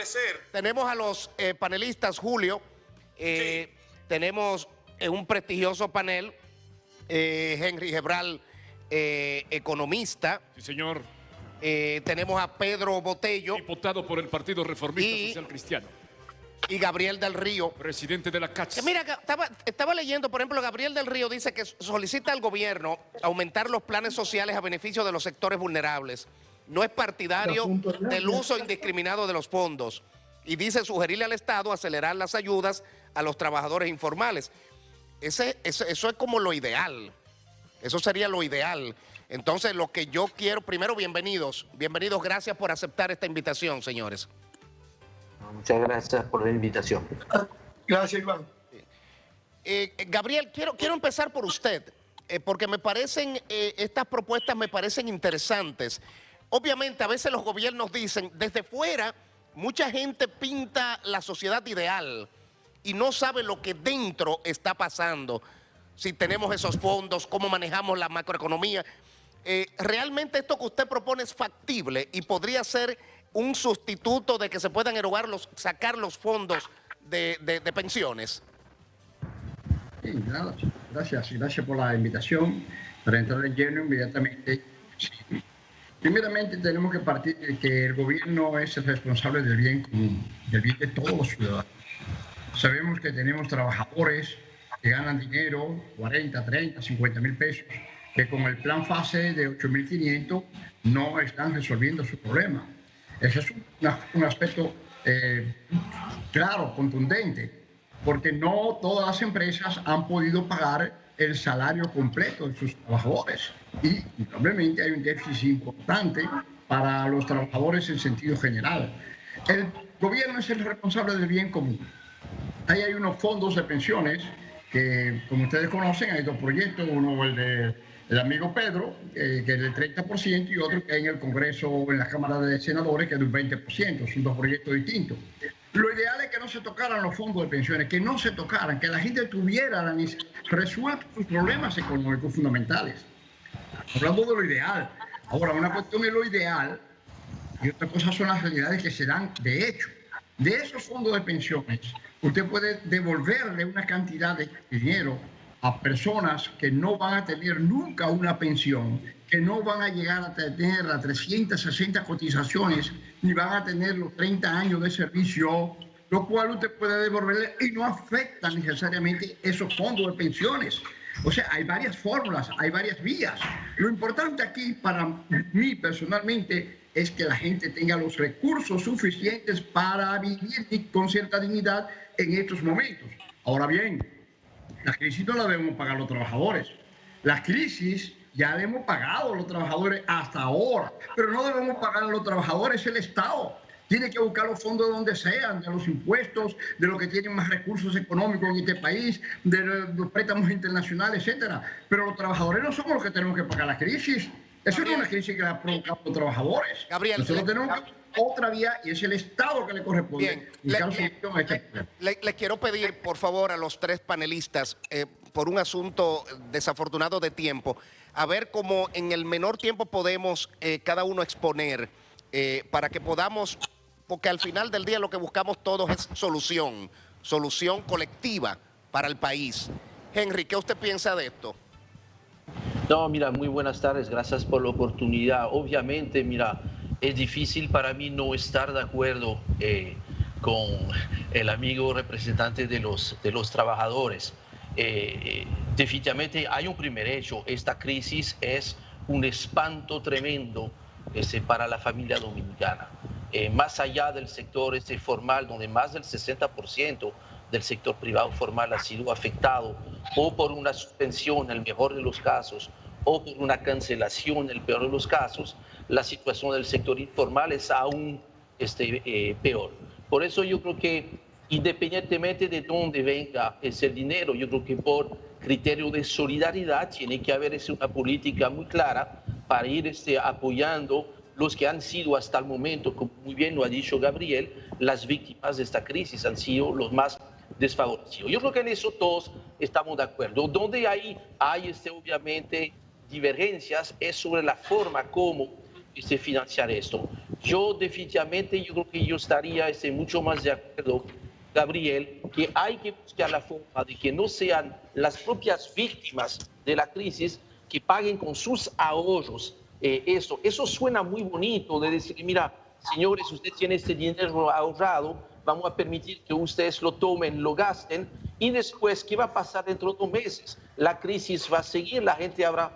puede ser. Tenemos a los panelistas, Julio. Sí. Tenemos un prestigioso panel, Henry Gebral, economista. Sí, señor. Tenemos a Pedro Botello. Diputado por el Partido Reformista Social Cristiano. Y Gabriel del Río. Presidente de la CATS. Mira, estaba leyendo, por ejemplo, Gabriel del Río dice que solicita al gobierno aumentar los planes sociales a beneficio de los sectores vulnerables. No es partidario del uso indiscriminado de los fondos. Y dice sugerirle al Estado acelerar las ayudas a los trabajadores informales. Eso es como lo ideal. Eso sería lo ideal. Entonces, lo que yo quiero, primero, bienvenidos. Bienvenidos, gracias por aceptar esta invitación, señores. Muchas gracias por la invitación. Gracias, Iván. Gabriel, quiero empezar por usted, porque me parecen, estas propuestas me parecen interesantes. Obviamente, a veces los gobiernos dicen, desde fuera, mucha gente pinta la sociedad ideal y no sabe lo que dentro está pasando. Si tenemos esos fondos, cómo manejamos la macroeconomía. ¿Realmente esto que usted propone es factible y podría ser un sustituto de que se puedan erogar sacar los fondos de pensiones? Sí, nada, gracias por la invitación. Para entrar en lleno inmediatamente, sí. Primeramente tenemos que partir de que el gobierno es el responsable del bien común, del bien de todos los ciudadanos. Sabemos que tenemos trabajadores que ganan dinero, 40, 30, 50 mil pesos, que con el plan FASE de 8.500 no están resolviendo su problema. Ese es un aspecto claro, contundente, porque no todas las empresas han podido pagar el salario completo de sus trabajadores y probablemente hay un déficit importante para los trabajadores en sentido general. El gobierno es el responsable del bien común. Ahí hay unos fondos de pensiones que, como ustedes conocen, hay dos proyectos, uno el amigo Pedro, que es del 30%, y otro que hay en el Congreso, en la Cámara de Senadores, que es del 20%. Son dos proyectos distintos. Lo ideal es que no se tocaran los fondos de pensiones, que no se tocaran, que la gente tuviera resueltos sus problemas económicos fundamentales. Hablando de lo ideal. Ahora, una cuestión es lo ideal y otra cosa son las realidades que se dan de hecho. De esos fondos de pensiones, usted puede devolverle una cantidad de dinero a personas que no van a tener nunca una pensión, que no van a llegar a tener las 360 cotizaciones, ni van a tener los 30 años de servicio, lo cual usted puede devolverle y no afecta necesariamente esos fondos de pensiones. O sea, hay varias fórmulas, hay varias vías. Lo importante aquí para mí personalmente es que la gente tenga los recursos suficientes para vivir con cierta dignidad en estos momentos. Ahora bien, la crisis no la debemos pagar los trabajadores. La crisis ya la hemos pagado los trabajadores hasta ahora, pero no debemos pagar a los trabajadores, el Estado. Tiene que buscar los fondos de donde sean, de los impuestos, de los que tienen más recursos económicos en este país, de los préstamos internacionales, etcétera. Pero los trabajadores no somos los que tenemos que pagar la crisis. Eso no es una crisis que la provocado los trabajadores. Gabriel, nosotros tenemos otra vía y es el Estado que le corresponde. Bien, le quiero pedir, por favor, a los tres panelistas, por un asunto desafortunado de tiempo, a ver cómo en el menor tiempo podemos cada uno exponer para que podamos, porque al final del día lo que buscamos todos es solución colectiva para el país. Henry, ¿qué usted piensa de esto? No, mira, muy buenas tardes, gracias por la oportunidad. Obviamente, mira, es difícil para mí no estar de acuerdo con el amigo representante de los trabajadores. Definitivamente hay un primer hecho, esta crisis es un espanto tremendo para la familia dominicana. Más allá del sector formal, donde más del 60% del sector privado formal ha sido afectado o por una suspensión en el mejor de los casos o por una cancelación en el peor de los casos, la situación del sector informal es aún peor. Por eso yo creo que independientemente de dónde venga ese dinero, yo creo que por criterio de solidaridad tiene que haber una política muy clara para ir apoyando los que han sido hasta el momento, como muy bien lo ha dicho Gabriel, las víctimas de esta crisis han sido los más desfavorecidos. Yo creo que en eso todos estamos de acuerdo. Donde hay obviamente divergencias es sobre la forma como financiar esto. yo definitivamente, yo creo que yo estaría mucho más de acuerdo, Gabriel, que hay que buscar la forma de que no sean las propias víctimas de la crisis que paguen con sus ahorros eso. Eso suena muy bonito de decir, mira, señores, usted tiene este dinero ahorrado, vamos a permitir que ustedes lo tomen, lo gasten, y después, ¿qué va a pasar dentro de 2 meses? La crisis va a seguir, la gente habrá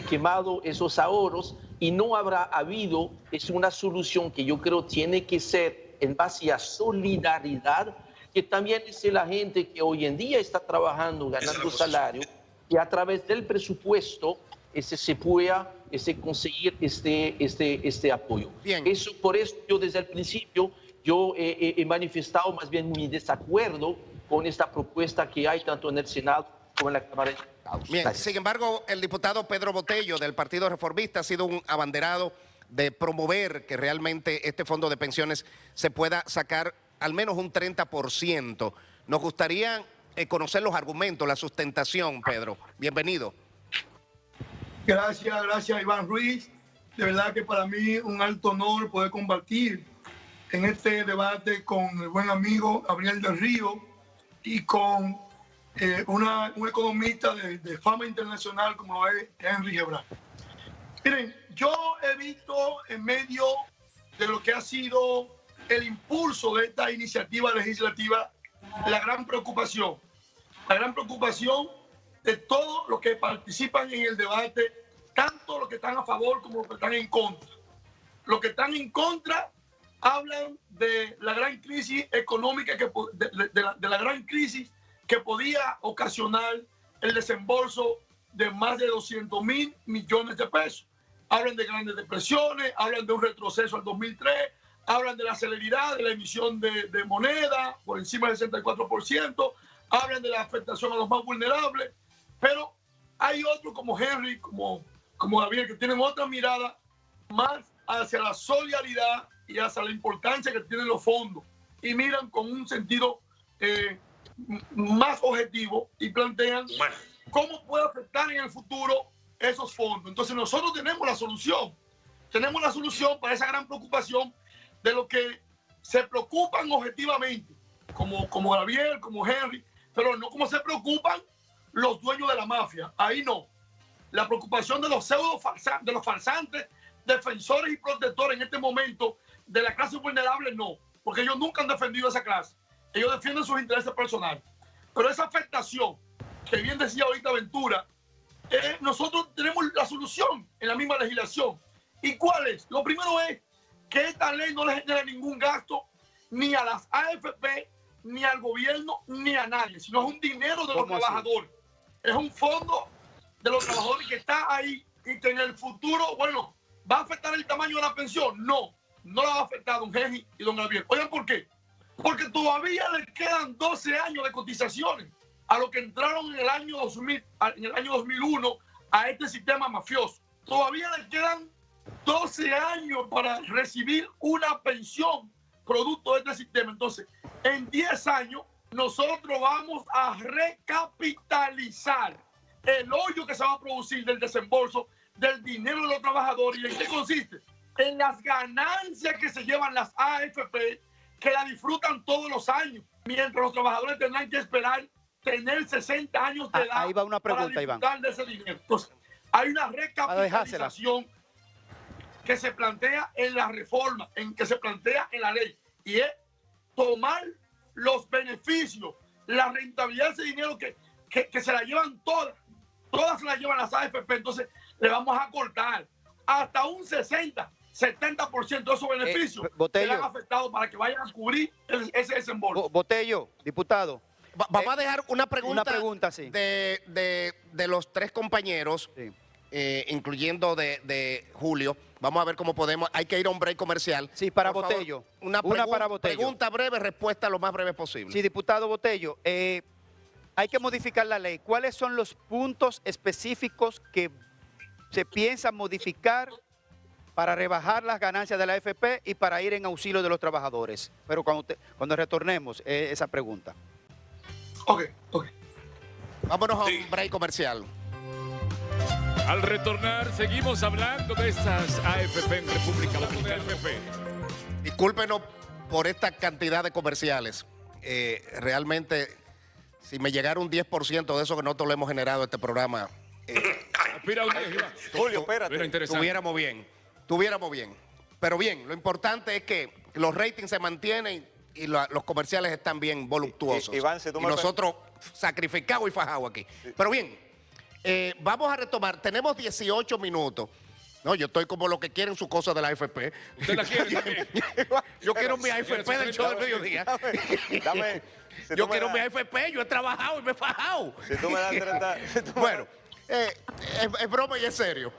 quemado esos ahorros y no habrá habido una solución que yo creo tiene que ser en base a solidaridad, que también es la gente que hoy en día está trabajando, ganando salario, y a través del presupuesto se pueda conseguir este apoyo. Bien. Por eso yo desde el principio yo he manifestado más bien mi desacuerdo con esta propuesta que hay tanto en el Senado como en la Cámara de Diputados. Bien, Gracias. sin embargo, el diputado Pedro Botello del Partido Reformista ha sido un abanderado de promover que realmente este fondo de pensiones se pueda sacar al menos un 30%. Nos gustaría conocer los argumentos, la sustentación, Pedro. Bienvenido. Gracias Iván Ruiz. De verdad que para mí un alto honor poder compartir en este debate con el buen amigo Gabriel del Río y con un economista de fama internacional como es Henry Gebran. Miren, yo he visto en medio de lo que ha sido el impulso de esta iniciativa legislativa la gran preocupación de todos los que participan en el debate, tanto los que están a favor como los que están en contra. Los que están en contra hablan de la gran crisis económica, de la gran crisis que podía ocasionar el desembolso de más de 200.000 millones de pesos. Hablan de grandes depresiones, hablan de un retroceso al 2003, hablan de la celeridad de la emisión de moneda por encima del 64%, hablan de la afectación a los más vulnerables, pero hay otros como Henry, como Gabriel, que tienen otra mirada más hacia la solidaridad y hacia la importancia que tienen los fondos, y miran con un sentido más objetivo y plantean cómo puede afectar en el futuro esos fondos. Entonces nosotros tenemos la solución para esa gran preocupación de lo que se preocupan objetivamente, como Gabriel, como Henry, pero no como se preocupan los dueños de la mafia. Ahí no. La preocupación de los de los farsantes, defensores y protectores en este momento de la clase vulnerable, no, porque ellos nunca han defendido esa clase. Ellos defienden sus intereses personales. Pero esa afectación, que bien decía ahorita Ventura, nosotros tenemos la solución en la misma legislación. ¿Y cuál es? Lo primero es que esta ley no le genera ningún gasto ni a las AFP, ni al gobierno, ni a nadie, sino es un dinero de los trabajadores. Es un fondo de los trabajadores que está ahí y que en el futuro, bueno, ¿va a afectar el tamaño de la pensión? No la va a afectar don Henry y don Gabriel. Oigan, ¿por qué? Porque todavía le quedan 12 años de cotizaciones a los que entraron en el año 2001 a este sistema mafioso. Todavía le quedan 12 años para recibir una pensión producto de este sistema. Entonces, en 10 años, nosotros vamos a recapitalizar el hoyo que se va a producir del desembolso del dinero de los trabajadores. ¿Y en qué consiste? En las ganancias que se llevan las AFP, que la disfrutan todos los años, mientras los trabajadores tendrán que esperar tener 60 años de edad. Ahí va una pregunta, para disfrutar Iván. de ese dinero. Entonces, hay una recapitalización que se plantea en la reforma, que se plantea en la ley, y es tomar los beneficios, la rentabilidad de ese dinero que se la llevan todas se la llevan las AFP. Entonces le vamos a cortar hasta un 60-70% de esos beneficios que le han afectado para que vayan a cubrir ese desembolso. Botello, diputado. Vamos a dejar una pregunta, sí. de los tres compañeros, Sí. incluyendo de Julio. Vamos a ver cómo podemos. Hay que ir a un break comercial. Sí, para Por favor, Botello. Una para Botello. pregunta breve, respuesta lo más breve posible. Sí, diputado Botello, hay que modificar la ley. ¿Cuáles son los puntos específicos que se piensan modificar para rebajar las ganancias de la AFP y para ir en auxilio de los trabajadores? Pero cuando retornemos, esa pregunta. Ok. Vámonos a un break comercial. Al retornar, seguimos hablando de estas AFP en República Dominicana. AFP. Discúlpenos por esta cantidad de comerciales. Realmente, si me llegara un 10% de eso que nosotros le hemos generado a este programa, Aspira un 10, Iván. Julio, espérate. Mira, interesante. tuviéramos bien. Pero bien, lo importante es que los ratings se mantienen y los comerciales están bien voluptuosos. Iván, si tú me nosotros sacrificados y fajados aquí. Pero bien, vamos a retomar. Tenemos 18 minutos. No, yo estoy como lo que quieren su cosa de la AFP. ¿Usted la quiere también? Yo quiero mi AFP del show del mediodía. Dame. Si Yo tú me quiero das- mi AFP, yo he trabajado y me he fajado. Si tú me das 30... si tú me Bueno, es broma y es serio.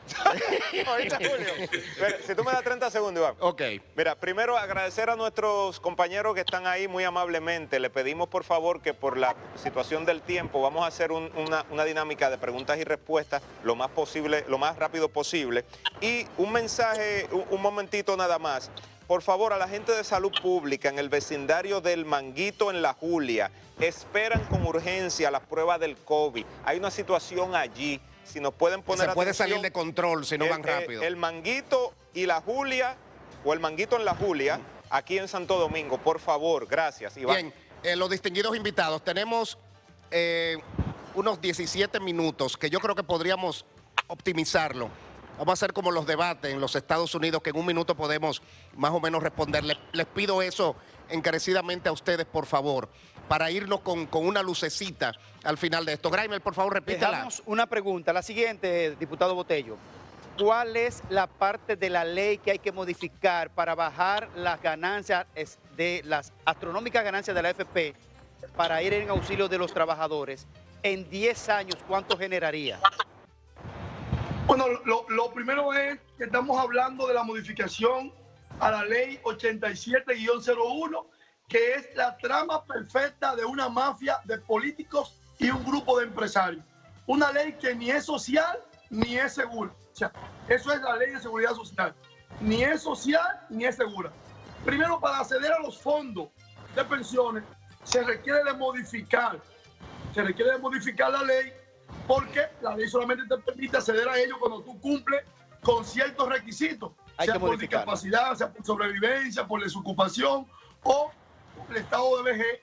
Oíste, Julio. Mira, si tú me das 30 segundos, Iván. Ok. Mira, primero agradecer a nuestros compañeros que están ahí muy amablemente. Le pedimos por favor que por la situación del tiempo vamos a hacer una dinámica de preguntas y respuestas lo más posible, lo más rápido posible. Y un mensaje, un momentito nada más. Por favor, a la gente de salud pública en el vecindario del Manguito en La Julia, esperan con urgencia las pruebas del COVID. Hay una situación allí. Si nos pueden poner Se puede atención, salir de control si no van rápido. el Manguito y La Julia, o el Manguito en La Julia, aquí en Santo Domingo, por favor, gracias. Iván. Bien, los distinguidos invitados, tenemos unos 17 minutos que yo creo que podríamos optimizarlo. Vamos a hacer como los debates en los Estados Unidos, que en un minuto podemos más o menos responder. Les pido eso encarecidamente a ustedes, por favor, para irnos con una lucecita al final de esto. Graimer, por favor, repítala. Dejamos una pregunta, la siguiente, diputado Botello. ¿Cuál es la parte de la ley que hay que modificar para bajar las ganancias de las astronómicas ganancias de la AFP para ir en auxilio de los trabajadores? En 10 años, ¿cuánto generaría? Bueno, lo primero es que estamos hablando de la modificación a la ley 87-01, que es la trama perfecta de una mafia de políticos y un grupo de empresarios. Una ley que ni es social ni es segura. O sea, eso es la ley de seguridad social. Ni es social ni es segura. Primero, para acceder a los fondos de pensiones, se requiere de modificar la ley, porque la ley solamente te permite acceder a ellos cuando tú cumples con ciertos requisitos, Hay sea que por modificarlo. discapacidad, sea por sobrevivencia, por desocupación o el estado de vejez,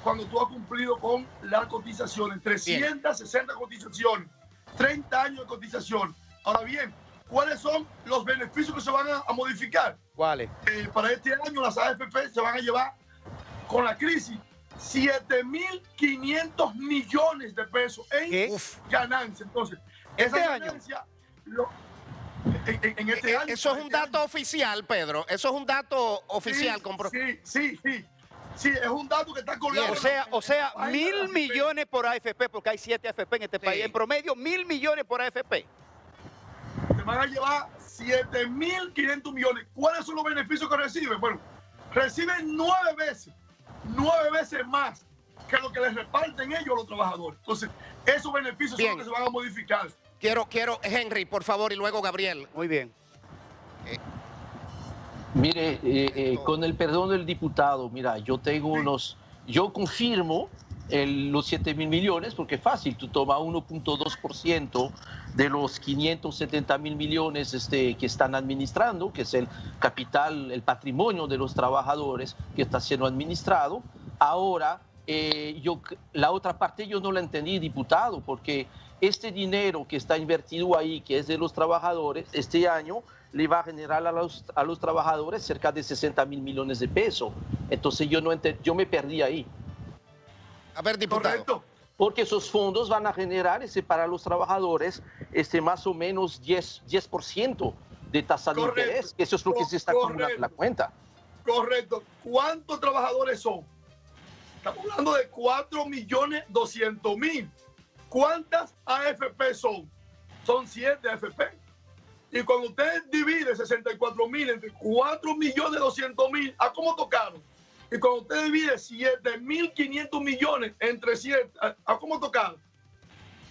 cuando tú has cumplido con las cotizaciones, 360 cotizaciones, 30 años de cotización. Ahora bien, ¿cuáles son los beneficios que se van a modificar? ¿Cuáles? Para este año las AFP se van a llevar con la crisis 7.500 millones de pesos en ¿Qué? ganancia. Entonces, ¿Este esa año? ganancia en este año. Eso es un dato oficial, Pedro. Eso es un dato oficial. Sí, es un dato que está colgado. O sea, Ay, 1.000 AFP. millones por AFP, porque hay 7 AFP en este Sí. país. En promedio, 1.000 millones por AFP. Se van a llevar 7.500 millones. ¿Cuáles son los beneficios que reciben? Bueno, reciben 9 veces más que lo que les reparten ellos a los trabajadores. Entonces, esos beneficios Bien. son los que se van a modificar. Quiero, Henry, por favor, y luego Gabriel. Muy bien. Mire, con el perdón del diputado, mira, yo confirmo los 7.000 millones, porque es fácil, tú tomas 1.2% de los 570.000 millones que están administrando, que es el capital, el patrimonio de los trabajadores que está siendo administrado. Ahora, la otra parte yo no la entendí, diputado, porque este dinero que está invertido ahí, que es de los trabajadores, este año le va a generar a los trabajadores cerca de 60.000 millones de pesos. Entonces yo me perdí ahí. A ver, diputado. Correcto. Porque esos fondos van a generar para los trabajadores más o menos 10% de tasa de Correcto. interés. Eso es lo que se está acumulando en la cuenta. Correcto. ¿Cuántos trabajadores son? Estamos hablando de 4.200.000. ¿Cuántas AFP son? Son 7 AFP. Y cuando usted divide 64.000 entre 4.200.000, ¿a cómo tocaron? Y cuando usted divide 7.500 millones entre 7, ¿a cómo tocaron?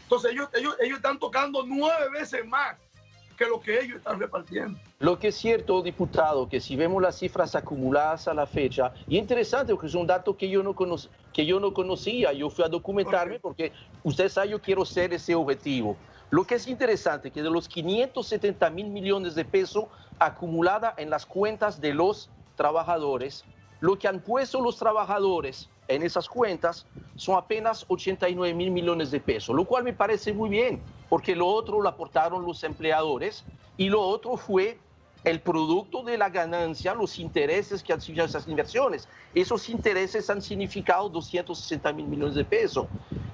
Entonces ellos están tocando 9 veces más que lo que ellos están repartiendo. Lo que es cierto, diputado, que si vemos las cifras acumuladas a la fecha, y interesante porque es un dato que yo no conocía, yo fui a documentarme porque usted sabe, yo quiero ser ese objetivo. Lo que es interesante que de los 570.000 millones de pesos acumulada en las cuentas de los trabajadores, lo que han puesto los trabajadores en esas cuentas son apenas 89 mil millones de pesos, lo cual me parece muy bien, porque lo otro lo aportaron los empleadores y lo otro fue el producto de la ganancia, los intereses que han sido esas inversiones. Esos intereses han significado 260 mil millones de pesos.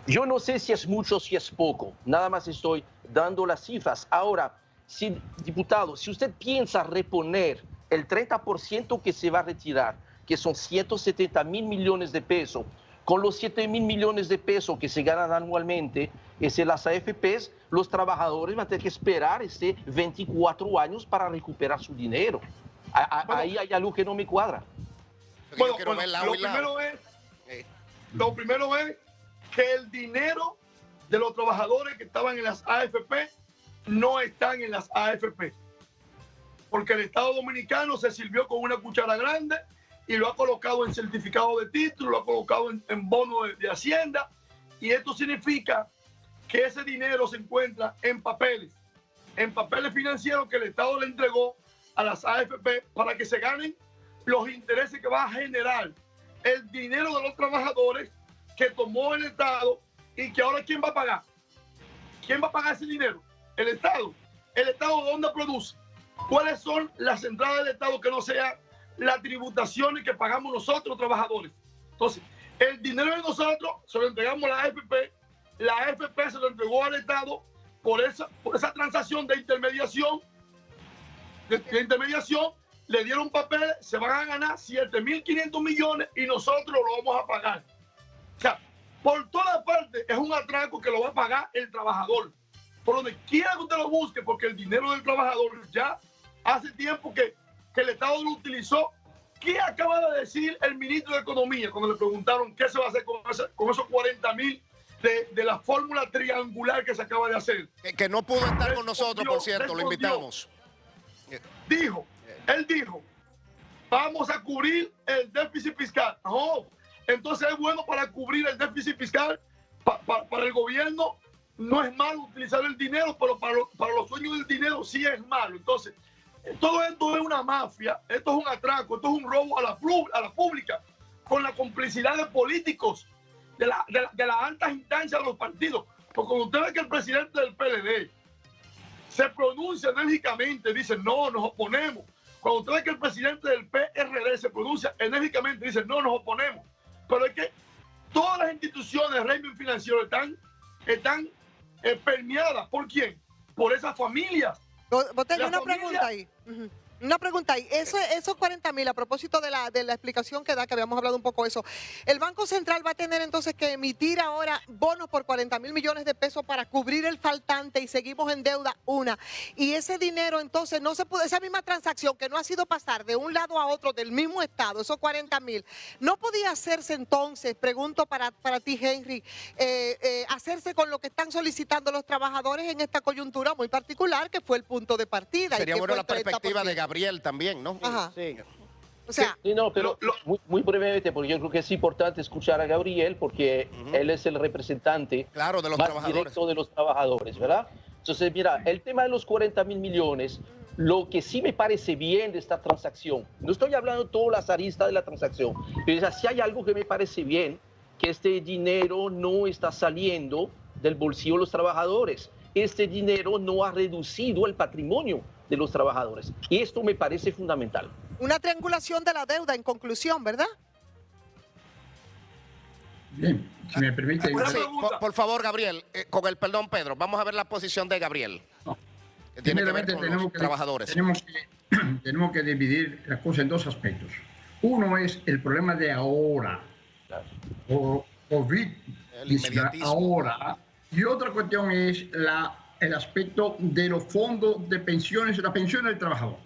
Yo no sé si es mucho o si es poco, nada más estoy dando las cifras. Ahora, si, diputado, si usted piensa reponer el 30% que se va a retirar, que son 170 mil millones de pesos, con los 7 mil millones de pesos que se ganan anualmente, las AFPs, los trabajadores van a tener que esperar 24 años para recuperar su dinero. Ahí hay algo que no me cuadra. Bueno, lo primero es que el dinero de los trabajadores que estaban en las AFP no están en las AFP. Porque el Estado Dominicano se sirvió con una cuchara grande y lo ha colocado en certificado de título, lo ha colocado en bono de Hacienda, y esto significa que ese dinero se encuentra en papeles financieros que el Estado le entregó a las AFP para que se ganen los intereses que va a generar el dinero de los trabajadores que tomó el Estado, y que ahora ¿quién va a pagar? ¿Quién va a pagar ese dinero? El Estado. ¿El Estado dónde produce? ¿Cuáles son las entradas del Estado que no sean las tributaciones que pagamos nosotros, trabajadores? Entonces, el dinero de nosotros se lo entregamos a la AFP se lo entregó al Estado por esa transacción de intermediación. Le dieron papel, se van a ganar 7.500 millones y nosotros lo vamos a pagar. O sea, por todas partes es un atraco que lo va a pagar el trabajador. Por donde quiera que usted lo busque, porque el dinero del trabajador ya hace tiempo que el Estado lo utilizó. ¿Qué acaba de decir el ministro de Economía cuando le preguntaron qué se va a hacer con esos 40.000 de la fórmula triangular que se acaba de hacer? Que no pudo estar con nosotros, por cierto, lo invitamos. Él dijo, vamos a cubrir el déficit fiscal. No, entonces es bueno para cubrir el déficit fiscal, para el gobierno no es malo utilizar el dinero, pero para los dueños del dinero sí es malo. Entonces, todo esto es una mafia, esto es un atraco, esto es un robo a la pública, con la complicidad de políticos, de las altas instancias de los partidos. Porque cuando usted ve que el presidente del PLD se pronuncia enérgicamente, dice, no, nos oponemos. Cuando usted ve que el presidente del PRD se pronuncia enérgicamente, dice, no, nos oponemos. Pero es que todas las instituciones del régimen financiero están permeadas. ¿Por quién? Por esas familias. Botella, una pregunta ahí. Una pregunta ahí. Esos 40.000, a propósito de la explicación que da, que habíamos hablado un poco de eso, ¿el Banco Central va a tener entonces que emitir ahora bonos por 40.000 millones de pesos para cubrir el faltante y seguimos en deuda y ese dinero entonces no se puede, esa misma transacción que no ha sido pasar de un lado a otro del mismo estado, esos 40.000, no podía hacerse entonces, pregunto para ti, Henry, hacerse con lo que están solicitando los trabajadores en esta coyuntura muy particular que fue el punto de partida? Sería bueno la perspectiva de Gabriel también, ¿no? Ajá. Sí. O sea, Sí, no, pero muy brevemente, porque yo creo que es importante escuchar a Gabriel, porque él es el representante claro, de los más trabajadores. directo de los trabajadores, ¿verdad? Entonces, mira, el tema de los 40.000 millones, lo que sí me parece bien de esta transacción, no estoy hablando de todas las aristas de la transacción, pero si hay algo que me parece bien, que este dinero no está saliendo del bolsillo de los trabajadores. Este dinero no ha reducido el patrimonio de los trabajadores. Y esto me parece fundamental. una triangulación de la deuda en conclusión, ¿verdad? Bien, si me permite. Sí, por favor, Gabriel, con el perdón, Pedro, vamos a ver la posición de Gabriel. No. Que tiene que ver con tenemos los trabajadores. Tenemos que dividir la cosa en dos aspectos. Uno es el problema de ahora, o COVID, El inmediatismo. ahora, y otra cuestión es el aspecto de los fondos de pensiones, la pensión del trabajador.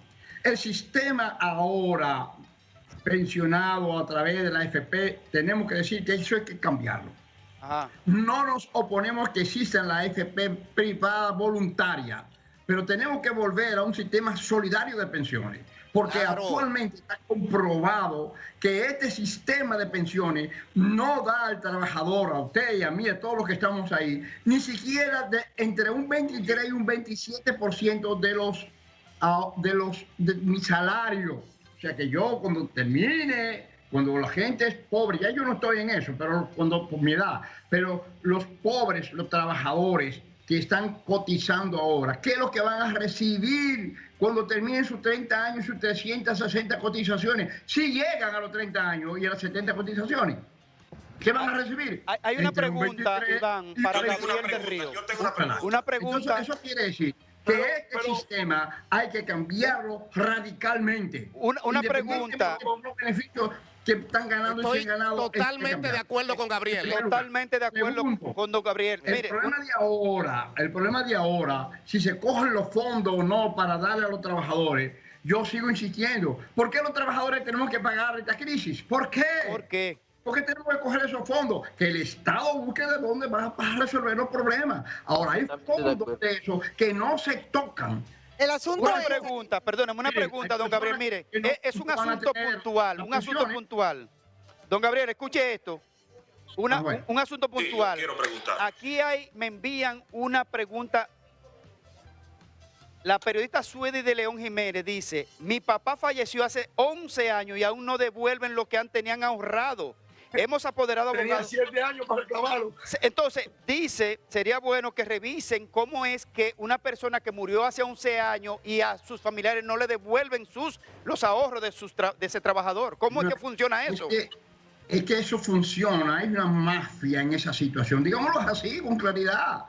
El sistema ahora pensionado a través de la AFP, tenemos que decir que eso hay que cambiarlo. Ajá. No nos oponemos que exista la AFP privada voluntaria, pero tenemos que volver a un sistema solidario de pensiones, porque Claro. actualmente está comprobado que este sistema de pensiones no da al trabajador, a usted y a mí, a todos los que estamos ahí, ni siquiera entre un 23 y un 27% de mi salario. sea que yo cuando termine, cuando la gente es pobre, ya yo no estoy en eso, pero cuando por mi edad, pero los pobres, los trabajadores que están cotizando ahora, ¿qué es lo que van a recibir cuando terminen sus 30 años, sus 360 cotizaciones? Si llegan a los 30 años y a las 70 cotizaciones, ¿qué van a recibir? Hay una Entre un pregunta, 23 Iván, y para 30. Gabriel del Río. Yo tengo una pregunta. Una pregunta. Entonces, eso quiere decir que este sistema hay que cambiarlo radicalmente. Una Independientemente pregunta. de los beneficios que están ganando y Estoy se han ganado. hay que totalmente de cambiarlo. acuerdo con Gabriel. Totalmente de acuerdo Segundo, con don Gabriel. El Mire, problema de ahora, si se cogen los fondos o no para darle a los trabajadores, yo sigo insistiendo. ¿Por qué los trabajadores tenemos que pagar esta crisis? ¿Por qué? ¿por qué? ¿Por qué tenemos que coger esos fondos? Que el Estado busque de dónde va a resolver los problemas. Ahora, hay fondos de esos que no se tocan. El asunto Una es... pregunta, perdóneme, una Miren, pregunta, hay don Gabriel. personas Mire, que no es un van a asunto tener puntual, las un asunto pensiones. puntual. Don Gabriel, escuche esto. Bueno. Un asunto Sí, yo puntual. quiero preguntar. Aquí me envían una pregunta. La periodista Suedi de León Jiménez dice, mi papá falleció hace 11 años y aún no devuelven lo que tenían ahorrado. Hemos apoderado Tenía abogados. 7 años para reclamarlo. Entonces, dice, sería bueno que revisen cómo es que una persona que murió hace 11 años y a sus familiares no le devuelven los ahorros de ese trabajador. ¿Cómo es que funciona eso? Es que eso funciona, hay una mafia en esa situación, digámoslo así, con claridad.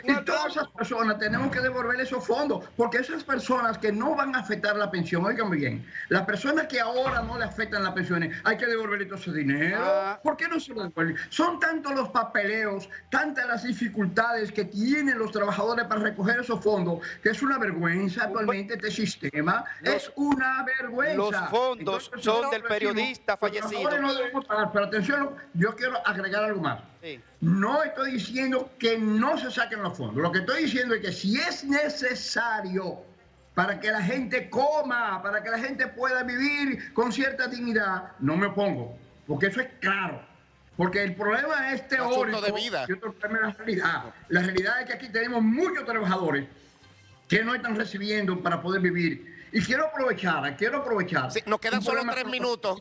Y todas esas personas tenemos que devolver esos fondos, porque esas personas que no van a afectar la pensión, oigan bien, las personas que ahora no le afectan las pensiones, hay que devolverle todo ese dinero. ¿Por qué no se lo devuelven? Son tantos los papeleos, tantas las dificultades que tienen los trabajadores para recoger esos fondos, que es una vergüenza actualmente este sistema, es una vergüenza. Los fondos Entonces, son nosotros del periodista decimos, fallecido. los trabajadores no debemos pagar, pero atención, yo quiero agregar algo más. Sí. No estoy diciendo que no se saquen los fondos. Lo que estoy diciendo es que si es necesario para que la gente coma, para que la gente pueda vivir con cierta dignidad, no me opongo, porque eso es claro. Porque el problema es teórico Asunto de vida. y otro problema es la realidad. La realidad es que aquí tenemos muchos trabajadores que no están recibiendo para poder vivir. Y quiero aprovechar. Sí, nos quedan un solo problema 3 minutos.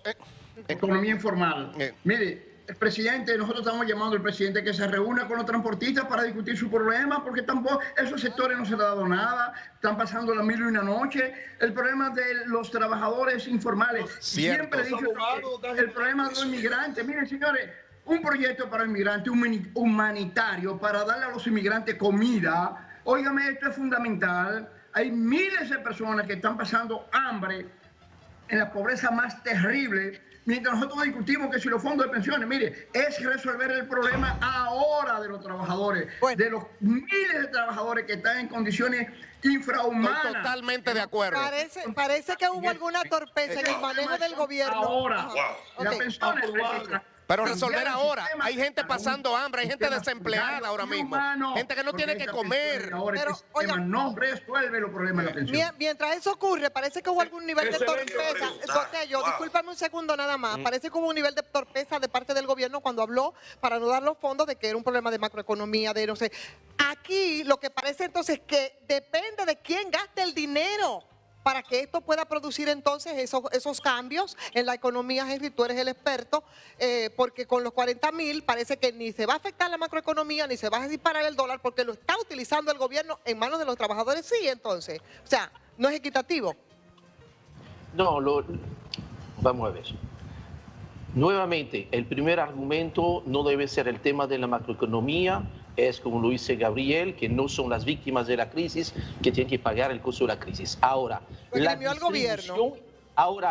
Economía informal. Eh. Mire, el presidente, nosotros estamos llamando al presidente que se reúna con los transportistas para discutir su problema, porque tampoco esos sectores no se les ha dado nada, están pasando la 1001 noche. El problema de los trabajadores informales, Cierto. siempre he dicho que el problema de los inmigrantes. Miren, señores, un proyecto para inmigrantes, humanitario, para darle a los inmigrantes comida. Óigame, esto es fundamental. Hay miles de personas que están pasando hambre en la pobreza más terrible, mientras nosotros discutimos que si los fondos de pensiones, mire, es resolver el problema ahora de los trabajadores, Bueno. de los miles de trabajadores que están en condiciones infrahumanas. Estoy totalmente de acuerdo. Parece que hubo alguna torpeza en el manejo del gobierno. Ahora, Ajá. Wow. las Ok. pensiones. Pero cambiar resolver el ahora. sistema, Hay gente pasando hambre, hay gente sistema desempleada solidario ahora y mismo. humano, Gente que no porque tiene que esa comer. pensión ahora Pero, este sistema oigan, no resuelve los problemas de la pensión. Mientras eso ocurre, parece que hubo algún nivel de Excelente torpeza. pregunta. Botello, Wow. discúlpame un segundo nada más. Parece que hubo un nivel de torpeza de parte del gobierno cuando habló para no dar los fondos de que era un problema de macroeconomía, de no sé. Aquí lo que parece entonces que depende de quién gaste el dinero para que esto pueda producir entonces esos cambios en la economía. Henry, tú eres el experto, porque con los 40.000 parece que ni se va a afectar la macroeconomía, ni se va a disparar el dólar, porque lo está utilizando el gobierno en manos de los trabajadores, sí, entonces. O sea, no es equitativo. No, vamos a ver. Nuevamente, el primer argumento no debe ser el tema de la macroeconomía, es como lo dice Gabriel, que no son las víctimas de la crisis que tienen que pagar el costo de la crisis. Ahora, Lo esgrimió el gobierno.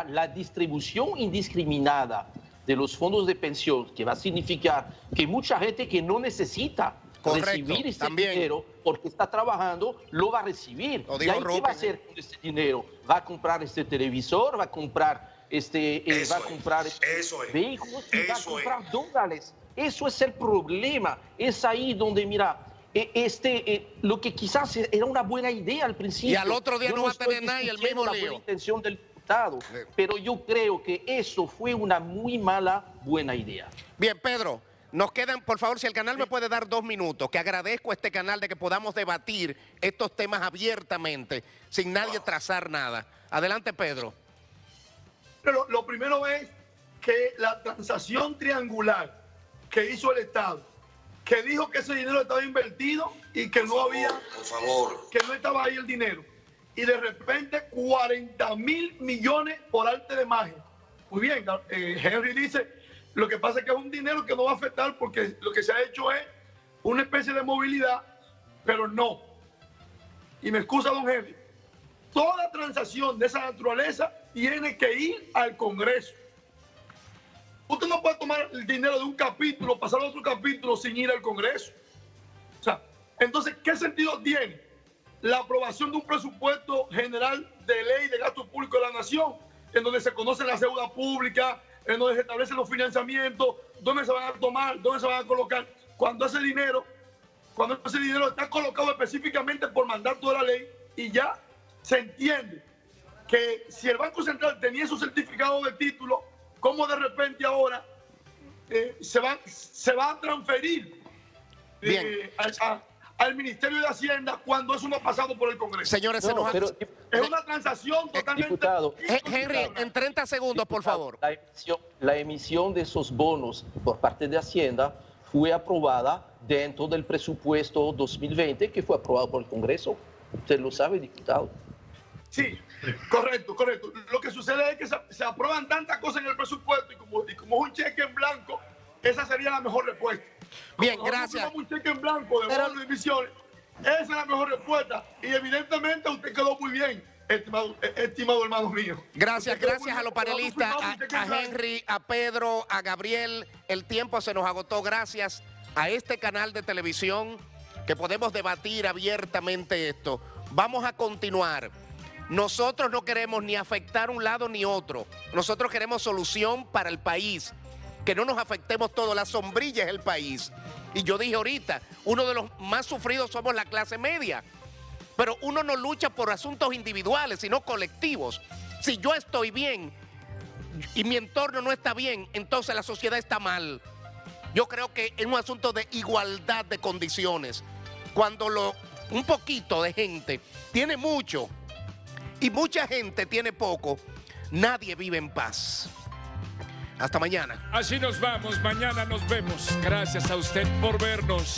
la distribución indiscriminada de los fondos de pensión, que va a significar que mucha gente que no necesita Correcto, recibir este también. dinero porque está trabajando, lo va a recibir. Lo ¿Y dijo ahí qué va a Rubén. hacer con este dinero? ¿Va a comprar este televisor? ¿Va a comprar Eso va a es, comprar eso es, vehículos y va a eso comprar dólares? Eso es el problema. Es ahí donde, mira, lo que quizás era una buena idea al principio. Y al otro día Yo no va a estoy tener nadie el discutiendo mismo la buena lío. intención del diputado, pero yo creo que eso fue una muy buena idea. Bien, Pedro, nos quedan, por favor, si el canal me puede dar 2 minutos, que agradezco a este canal de que podamos debatir estos temas abiertamente, sin nadie trazar nada. Adelante, Pedro. Pero lo primero es que la transacción triangular que hizo el Estado, que dijo que ese dinero estaba invertido y que no había, que no estaba ahí el dinero. Y de repente 40.000 millones por arte de magia. Muy bien, Henry dice, lo que pasa es que es un dinero que no va a afectar porque lo que se ha hecho es una especie de movilidad, pero no. Y me excusa don Henry, toda transacción de esa naturaleza tiene que ir al Congreso. Usted no puede tomar el dinero de un capítulo, pasar a otro capítulo sin ir al Congreso. O sea, entonces, ¿qué sentido tiene la aprobación de un presupuesto general de ley de gasto público de la nación, en donde se conoce la deuda pública, en donde se establecen los financiamientos, dónde se van a tomar, dónde se van a colocar, cuando ese dinero está colocado específicamente por mandato de la ley y ya se entiende que si el Banco Central tenía su certificado de título, ¿cómo de repente ahora se va a transferir al Ministerio de Hacienda cuando eso no ha pasado por el Congreso? Señores, se nos es una transacción totalmente... Diputado, Henry, en 30 segundos, por favor. La emisión de esos bonos por parte de Hacienda fue aprobada dentro del presupuesto 2020 que fue aprobado por el Congreso. Usted lo sabe, diputado. Sí, correcto. Lo que sucede es que se aprueban tantas cosas en el presupuesto y como es un cheque en blanco, esa sería la mejor respuesta. Bien, Como gracias. un cheque en blanco de bonos de emisiones, esa es la mejor respuesta. Y evidentemente usted quedó muy bien, estimado hermano mío. Gracias a los panelistas, a Henry, a Pedro, a Gabriel. El tiempo se nos agotó. Gracias a este canal de televisión que podemos debatir abiertamente esto. Vamos a continuar. Nosotros no queremos ni afectar un lado ni otro. Nosotros queremos solución para el país. Que no nos afectemos todos. La sombrilla es el país. Y yo dije ahorita, uno de los más sufridos somos la clase media. Pero uno no lucha por asuntos individuales, sino colectivos. Si yo estoy bien y mi entorno no está bien, entonces la sociedad está mal. Yo creo que es un asunto de igualdad de condiciones. Cuando un poquito de gente tiene mucho y mucha gente tiene poco, nadie vive en paz. Hasta mañana. Así nos vamos, mañana nos vemos. Gracias a usted por vernos.